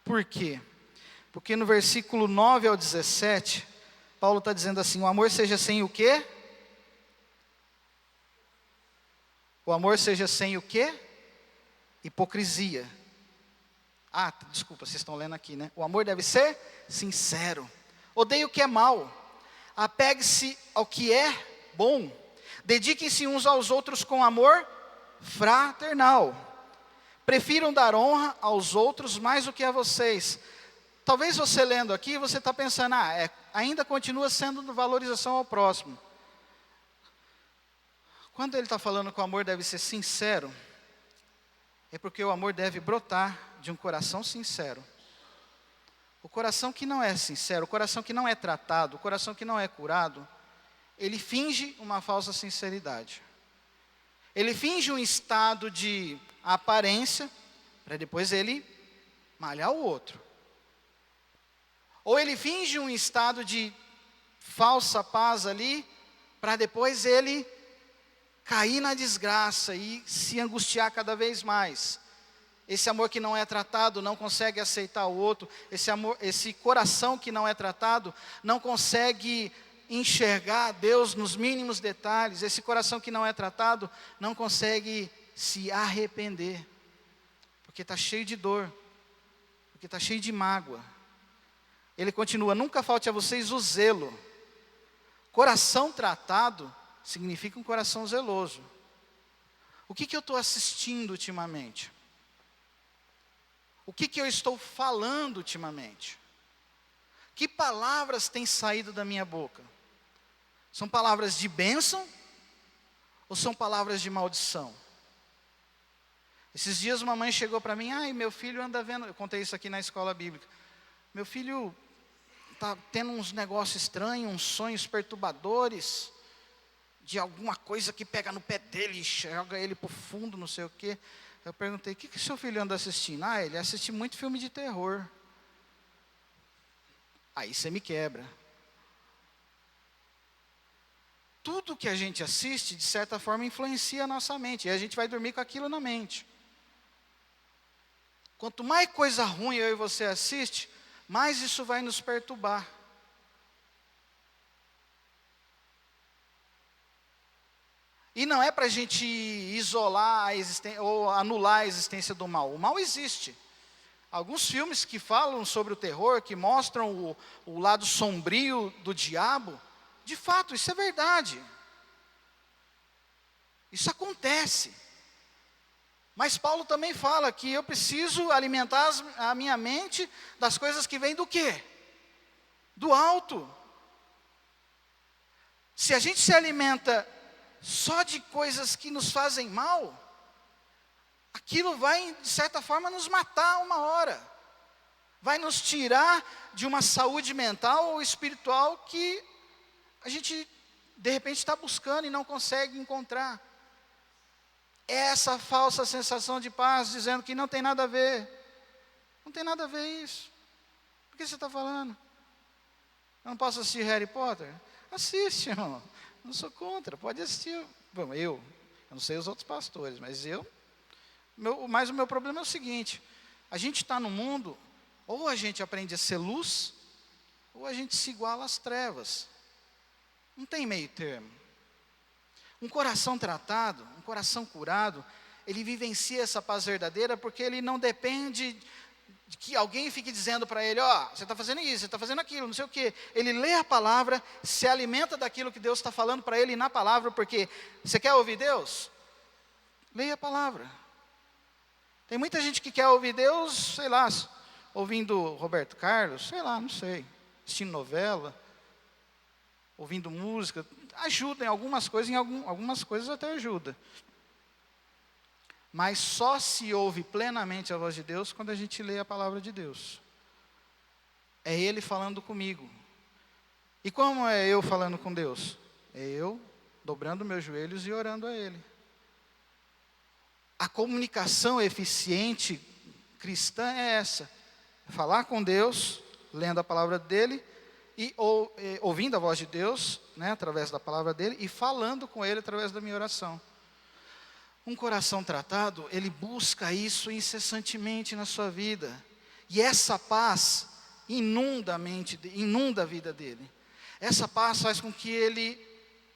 Speaker 1: Por quê? Porque no versículo 9 ao 17, Paulo está dizendo assim, o amor seja sem o quê? O amor seja sem o quê? Hipocrisia. Ah, desculpa, vocês estão lendo aqui, né? O amor deve ser sincero. Odeie o que é mal. Apegue-se ao que é bom. Dediquem-se uns aos outros com amor fraternal. Prefiram dar honra aos outros mais do que a vocês. Talvez você lendo aqui, você está pensando, ainda continua sendo valorização ao próximo. Quando ele está falando que o amor deve ser sincero, é porque o amor deve brotar de um coração sincero. O coração que não é sincero, o coração que não é tratado, o coração que não é curado, ele finge uma falsa sinceridade. Ele finge um estado de aparência, para depois ele malhar o outro. Ou ele finge um estado de falsa paz ali, para depois ele cair na desgraça e se angustiar cada vez mais. Esse amor que não é tratado não consegue aceitar o outro. Esse coração que não é tratado não consegue enxergar Deus nos mínimos detalhes. Esse coração que não é tratado não consegue se arrepender, porque está cheio de dor, porque está cheio de mágoa. Ele continua, nunca falte a vocês o zelo. Coração tratado significa um coração zeloso. O que eu estou assistindo ultimamente? O que eu estou falando ultimamente? Que palavras têm saído da minha boca? São palavras de bênção ou são palavras de maldição? Esses dias uma mãe chegou para mim, meu filho anda vendo, eu contei isso aqui na escola bíblica. Meu filho está tendo uns negócios estranhos, uns sonhos perturbadores, de alguma coisa que pega no pé dele e joga ele para o fundo, não sei o quê. Eu perguntei, o que seu filho anda assistindo? Ele assiste muito filme de terror. Aí você me quebra. Tudo que a gente assiste, de certa forma, influencia a nossa mente. E a gente vai dormir com aquilo na mente. Quanto mais coisa ruim eu e você assiste, mais isso vai nos perturbar. E não é para a gente isolar a existência, ou anular a existência do mal. O mal existe. Alguns filmes que falam sobre o terror, que mostram o lado sombrio do diabo, de fato, isso é verdade. Isso acontece. Mas Paulo também fala que eu preciso alimentar a minha mente das coisas que vêm do quê? Do alto. Se a gente se alimenta só de coisas que nos fazem mal, aquilo vai, de certa forma, nos matar uma hora. Vai nos tirar de uma saúde mental ou espiritual que a gente, de repente, está buscando e não consegue encontrar. É essa falsa sensação de paz, dizendo que não tem nada a ver. Não tem nada a ver isso. Por que você está falando? Eu não posso assistir Harry Potter? Assiste, irmão. Não sou contra, pode assistir. Bom, eu não sei os outros pastores, mas mas o meu problema é o seguinte, a gente está no mundo, ou a gente aprende a ser luz, ou a gente se iguala às trevas. Não tem meio termo. Um coração tratado, um coração curado, ele vivencia essa paz verdadeira, porque ele não depende de que alguém fique dizendo para ele, você está fazendo isso, você está fazendo aquilo, não sei o quê. Ele lê a palavra, se alimenta daquilo que Deus está falando para ele na palavra, porque você quer ouvir Deus? Leia a palavra. Tem muita gente que quer ouvir Deus, sei lá, ouvindo Roberto Carlos, sei lá, não sei, assistindo novela, ouvindo música, ajuda em algumas coisas, algumas coisas até ajuda. Mas só se ouve plenamente a voz de Deus quando a gente lê a palavra de Deus. É Ele falando comigo. E como é eu falando com Deus? É eu dobrando meus joelhos e orando a Ele. A comunicação eficiente cristã é essa. Falar com Deus, lendo a palavra dEle, e ouvindo a voz de Deus, né, através da palavra dele, e falando com ele através da minha oração. Um coração tratado, ele busca isso incessantemente na sua vida. E essa paz inunda a vida dele. Essa paz faz com que ele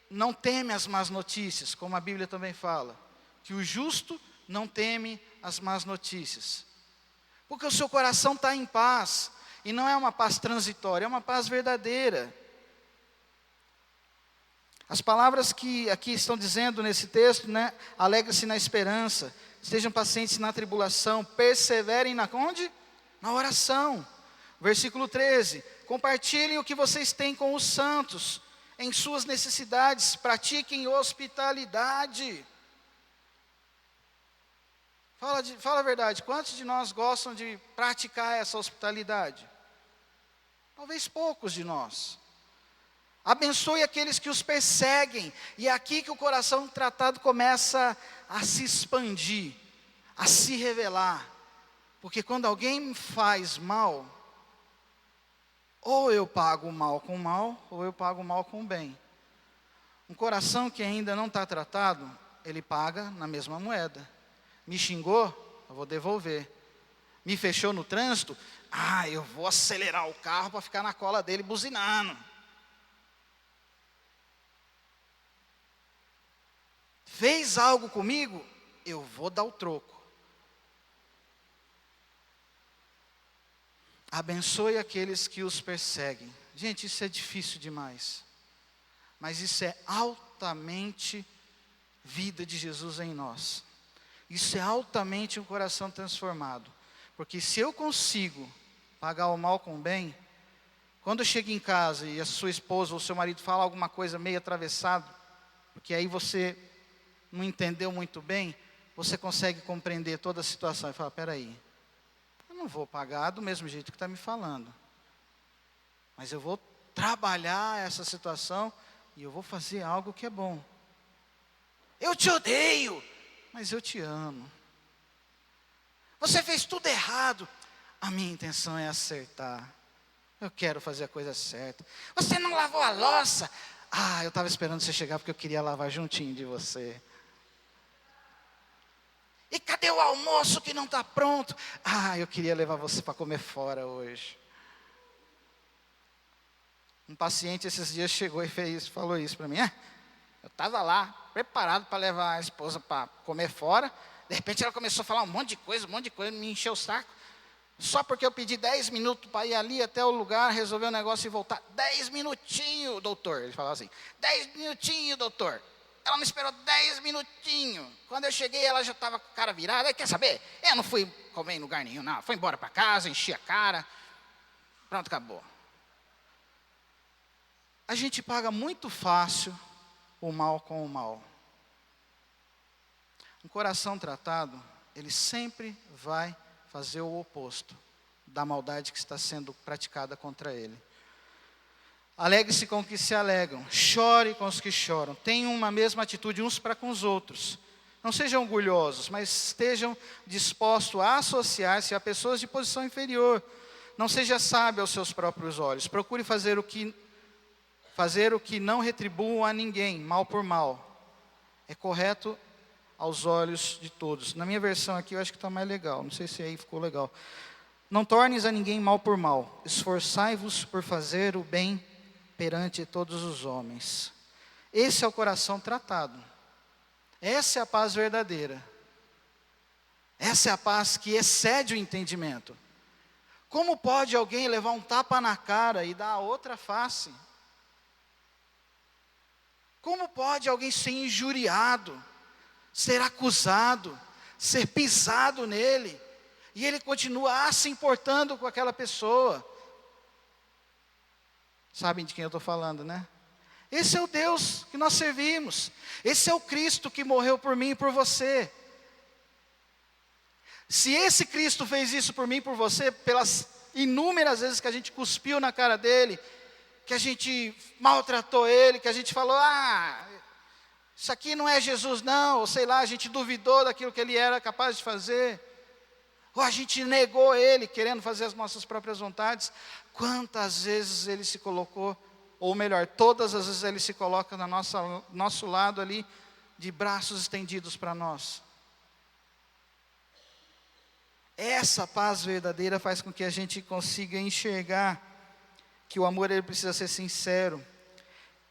Speaker 1: não teme as más notícias, como a Bíblia também fala. Que o justo não teme as más notícias. Porque o seu coração está em paz. E não é uma paz transitória, é uma paz verdadeira. As palavras que aqui estão dizendo nesse texto, né? Alegre-se na esperança, estejam pacientes na tribulação, perseverem na onde? Na oração. Versículo 13, compartilhem o que vocês têm com os santos, em suas necessidades, pratiquem hospitalidade. Fala a verdade, quantos de nós gostam de praticar essa hospitalidade? Talvez poucos de nós. Abençoe aqueles que os perseguem. E é aqui que o coração tratado começa a se expandir, a se revelar. Porque quando alguém me faz mal, ou eu pago o mal com o mal, ou eu pago o mal com o bem. Um coração que ainda não está tratado, ele paga na mesma moeda. Me xingou, eu vou devolver. Me fechou no trânsito, eu vou acelerar o carro para ficar na cola dele buzinando. Fez algo comigo, eu vou dar o troco. Abençoe aqueles que os perseguem. Gente, isso é difícil demais. Mas isso é altamente vida de Jesus em nós. Isso é altamente um coração transformado. Porque se eu consigo pagar o mal com o bem, quando eu chego em casa e a sua esposa ou seu marido fala alguma coisa meio atravessado, porque aí você não entendeu muito bem, você consegue compreender toda a situação e fala, peraí, eu não vou pagar do mesmo jeito que está me falando, mas eu vou trabalhar essa situação e eu vou fazer algo que é bom. Eu te odeio, mas eu te amo. Você fez tudo errado, a minha intenção é acertar. Eu quero fazer a coisa certa. Você não lavou a louça. Eu estava esperando você chegar porque eu queria lavar juntinho de você. E cadê o almoço que não está pronto? Eu queria levar você para comer fora hoje. Um paciente esses dias chegou e falou isso para mim. Eu estava lá, preparado para levar a esposa para comer fora. De repente ela começou a falar um monte de coisa, me encheu o saco. Só porque eu pedi 10 minutos para ir ali até o lugar, resolver o negócio e voltar. 10 minutinhos, doutor. Ele falava assim, 10 minutinhos, doutor. Ela me esperou 10 minutinhos. Quando eu cheguei, ela já estava com a cara virada. Quer saber? Eu não fui comer em lugar nenhum, não. Foi embora para casa, enchi a cara. Pronto, acabou. A gente paga muito fácil o mal com o mal. Um coração tratado, ele sempre vai fazer o oposto da maldade que está sendo praticada contra ele. Alegre-se com os que se alegram, chore com os que choram. Tenham uma mesma atitude uns para com os outros. Não sejam orgulhosos, mas estejam dispostos a associar-se a pessoas de posição inferior. Não seja sábio aos seus próprios olhos. Procure fazer o que não retribuam a ninguém, mal por mal. É correto aos olhos de todos. Na minha versão aqui eu acho que está mais legal. Não sei se aí ficou legal. Não tornes a ninguém mal por mal. Esforçai-vos por fazer o bem perante todos os homens. Esse é o coração tratado. Essa é a paz verdadeira. Essa é a paz que excede o entendimento. Como pode alguém levar um tapa na cara e dar a outra face? Como pode alguém ser injuriado, ser acusado, ser pisado nele, e ele continua se importando com aquela pessoa? Sabem de quem eu estou falando, né? Esse é o Deus que nós servimos. Esse é o Cristo que morreu por mim e por você. Se esse Cristo fez isso por mim e por você, pelas inúmeras vezes que a gente cuspiu na cara dele, que a gente maltratou ele, que a gente falou, isso aqui não é Jesus não, ou sei lá, a gente duvidou daquilo que ele era capaz de fazer, ou a gente negou ele, querendo fazer as nossas próprias vontades. Quantas vezes ele se colocou ou melhor, todas as vezes Ele se coloca no nosso lado ali, de braços estendidos para nós. Essa paz verdadeira faz com que a gente consiga enxergar que o amor ele precisa ser sincero,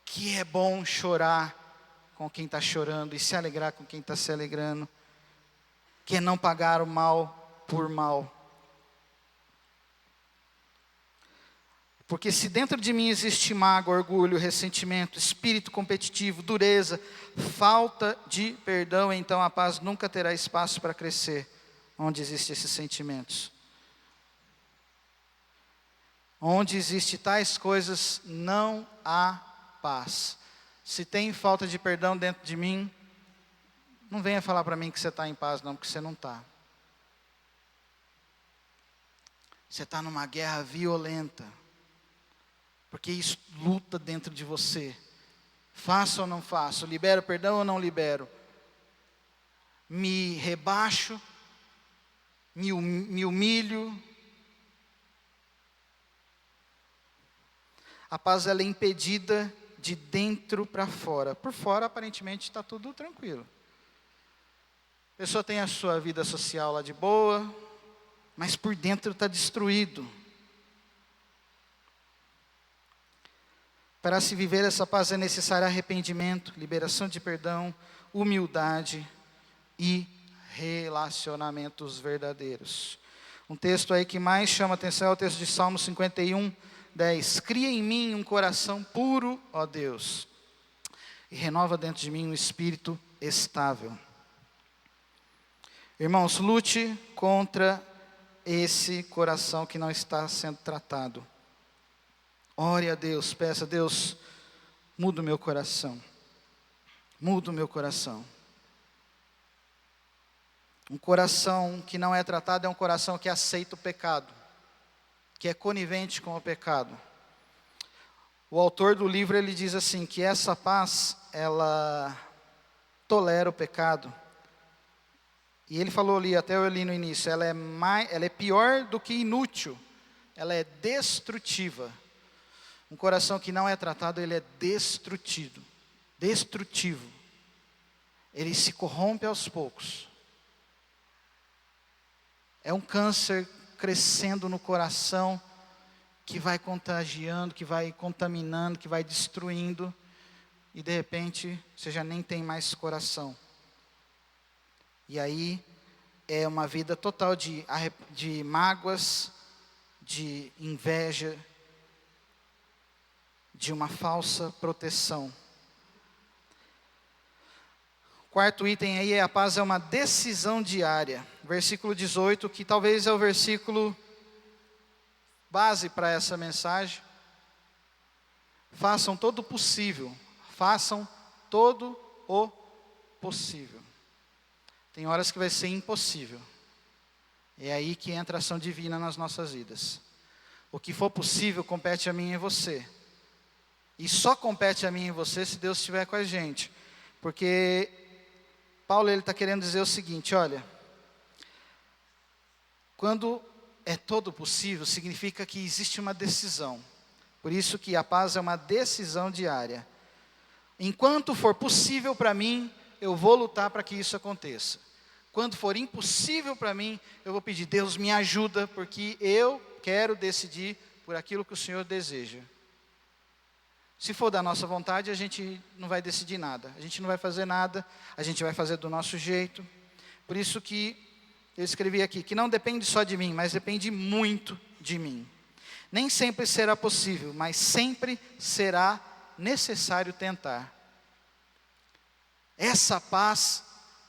Speaker 1: que é bom chorar com quem está chorando e se alegrar com quem está se alegrando, que é não pagar o mal por mal. Porque se dentro de mim existe mágoa, orgulho, ressentimento, espírito competitivo, dureza, falta de perdão, então a paz nunca terá espaço para crescer, onde existem esses sentimentos. Onde existem tais coisas, não há paz. Se tem falta de perdão dentro de mim, não venha falar para mim que você está em paz, não, porque você não está. Você está numa guerra violenta. Porque isso luta dentro de você. Faço ou não faço? Libero perdão ou não libero? Me rebaixo? Me humilho? A paz ela é impedida de dentro para fora. Por fora, aparentemente, está tudo tranquilo. A pessoa tem a sua vida social lá de boa, mas por dentro está destruído. Para se viver essa paz é necessário arrependimento, liberação de perdão, humildade e relacionamentos verdadeiros. Um texto aí que mais chama atenção é o texto de Salmo 51, 10. Cria em mim um coração puro, ó Deus, e renova dentro de mim um espírito estável. Irmãos, lute contra esse coração que não está sendo tratado. Ore a Deus, peça a Deus, muda o meu coração. Muda o meu coração. Um coração que não é tratado é um coração que aceita o pecado, que é conivente com o pecado. O autor do livro, ele diz assim, que essa paz, ela tolera o pecado. E ele falou ali, até eu li no início, ela é pior do que inútil, ela é destrutiva. Um coração que não é tratado, ele é destrutivo. Ele se corrompe aos poucos. É um câncer crescendo no coração, que vai contagiando, que vai contaminando, que vai destruindo. E de repente, você já nem tem mais coração. E aí, é uma vida total de mágoas, de inveja, de uma falsa proteção. Quarto item aí é a paz é uma decisão diária. Versículo 18, que talvez é o versículo base para essa mensagem. Façam todo o possível. Façam todo o possível. Tem horas que vai ser impossível. É aí que entra a ação divina nas nossas vidas. O que for possível compete a mim e você. E só compete a mim e você se Deus estiver com a gente. Porque Paulo está querendo dizer o seguinte, olha. Quando é todo possível, significa que existe uma decisão. Por isso que a paz é uma decisão diária. Enquanto for possível para mim, eu vou lutar para que isso aconteça. Quando for impossível para mim, eu vou pedir, Deus me ajuda, porque eu quero decidir por aquilo que o Senhor deseja. Se for da nossa vontade, a gente não vai decidir nada. A gente não vai fazer nada, a gente vai fazer do nosso jeito. Por isso que eu escrevi aqui, que não depende só de mim, mas depende muito de mim. Nem sempre será possível, mas sempre será necessário tentar. Essa paz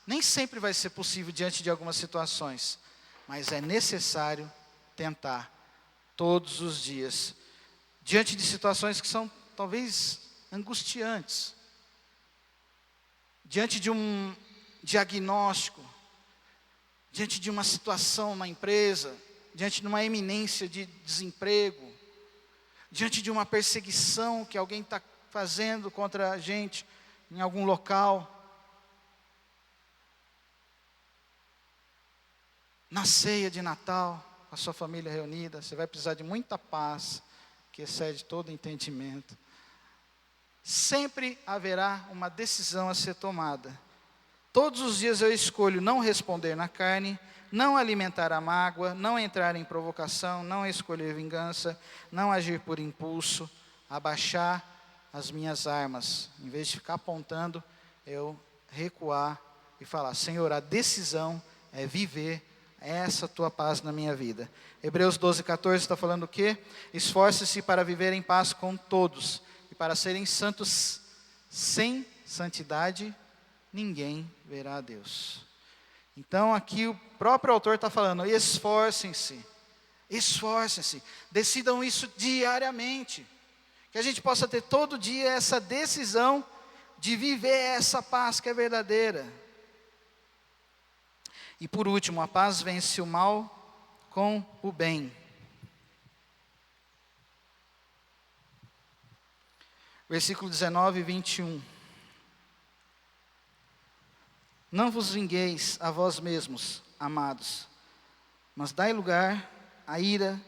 Speaker 1: nem sempre vai ser possível diante de algumas situações, mas é necessário tentar todos os dias. Diante de situações que são talvez angustiantes, diante de um diagnóstico, diante de uma situação na empresa, diante de uma iminência de desemprego, diante de uma perseguição que alguém está fazendo contra a gente em algum local. Na ceia de Natal, com a sua família reunida, você vai precisar de muita paz, que excede todo entendimento. sempre haverá uma decisão a ser tomada. Todos os dias eu escolho não responder na carne, não alimentar a mágoa, não entrar em provocação, não escolher vingança, não agir por impulso, abaixar as minhas armas. Em vez de ficar apontando, eu recuar e falar: Senhor, a decisão é viver essa tua paz na minha vida. Hebreus 12:14 está falando o quê? Esforce-se para viver em paz com todos e para serem santos. Sem santidade ninguém verá a Deus. Então aqui o próprio autor está falando: esforcem-se, decidam isso diariamente, que a gente possa ter todo dia essa decisão de viver essa paz que é verdadeira. E por último, a paz vence o mal com o bem. Versículo 19 e 21. Não vos vingueis a vós mesmos, amados, mas dai lugar à ira,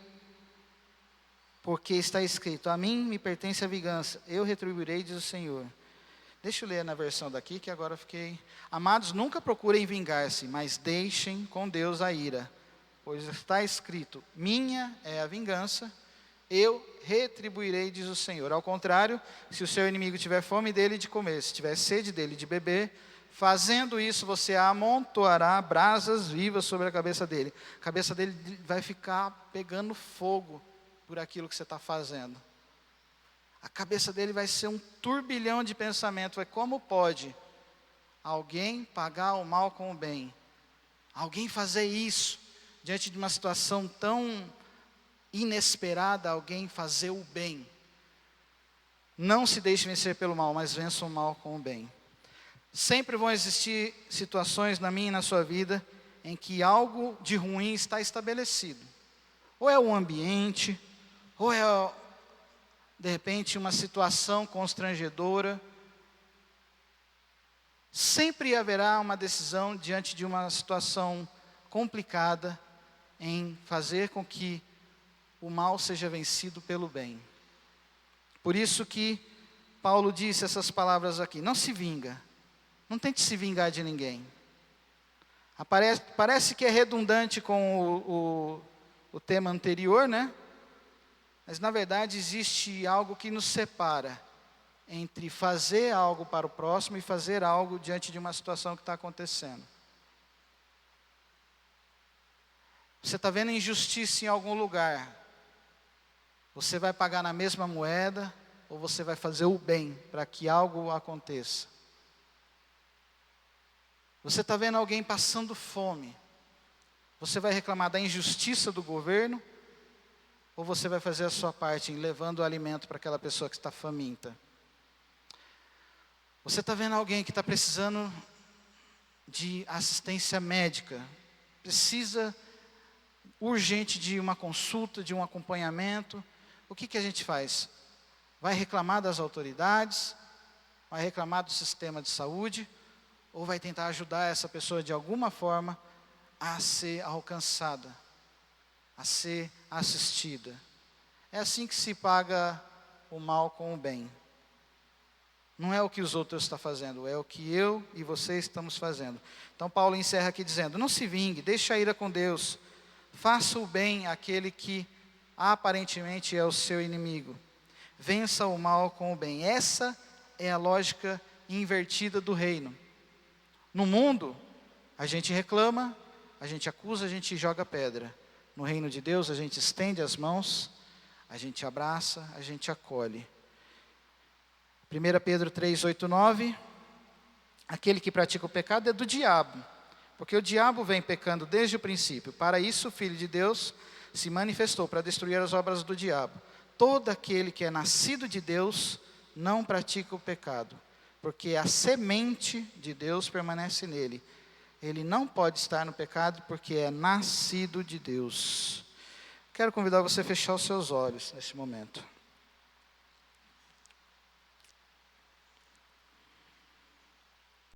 Speaker 1: porque está escrito: a mim me pertence a vingança, eu retribuirei, diz o Senhor. Deixa eu ler na versão daqui, que agora fiquei... Amados, nunca procurem vingar-se, mas deixem com Deus a ira, pois está escrito: minha é a vingança, eu retribuirei, diz o Senhor. Ao contrário, se o seu inimigo tiver fome dele de comer, se tiver sede dele de beber, fazendo isso você amontoará brasas vivas sobre a cabeça dele. A cabeça dele vai ficar pegando fogo por aquilo que você está fazendo. A cabeça dele vai ser um turbilhão de pensamento. Como pode alguém pagar o mal com o bem? Alguém fazer isso diante de uma situação tão inesperada, alguém fazer o bem? Não se deixe vencer pelo mal, mas vença o mal com o bem. Sempre vão existir situações na minha e na sua vida em que algo de ruim está estabelecido. Ou é o ambiente, ou é, de repente, uma situação constrangedora. Sempre haverá uma decisão diante de uma situação complicada em fazer com que o mal seja vencido pelo bem. Por isso que Paulo disse essas palavras aqui: não se vinga, não tente se vingar de ninguém. Parece que é redundante com o tema anterior, né? Mas na verdade existe algo que nos separa entre fazer algo para o próximo e fazer algo diante de uma situação que está acontecendo. Você está vendo injustiça em algum lugar, você vai pagar na mesma moeda ou você vai fazer o bem para que algo aconteça? Você está vendo alguém passando fome, você vai reclamar da injustiça do governo ou você vai fazer a sua parte em levando o alimento para aquela pessoa que está faminta? Você está vendo alguém que está precisando de assistência médica, precisa urgente de uma consulta, de um acompanhamento. O que a gente faz? Vai reclamar das autoridades? Vai reclamar do sistema de saúde? Ou vai tentar ajudar essa pessoa de alguma forma a ser alcançada, a ser assistida? É assim que se paga o mal com o bem. Não é o que os outros estão fazendo, é o que eu e você estamos fazendo. Então Paulo encerra aqui dizendo: não se vingue, deixe a ira com Deus. Faça o bem àquele que aparentemente é o seu inimigo. Vença o mal com o bem. Essa é a lógica invertida do reino. No mundo, a gente reclama, a gente acusa, a gente joga pedra. No reino de Deus, a gente estende as mãos, a gente abraça, a gente acolhe. 1 Pedro 3, 8, 9. Aquele que pratica o pecado é do diabo, porque o diabo vem pecando desde o princípio. Para isso o Filho de Deus se manifestou, para destruir as obras do diabo. Todo aquele que é nascido de Deus não pratica o pecado, porque a semente de Deus permanece nele. Ele não pode estar no pecado porque é nascido de Deus. Quero convidar você a fechar os seus olhos nesse momento.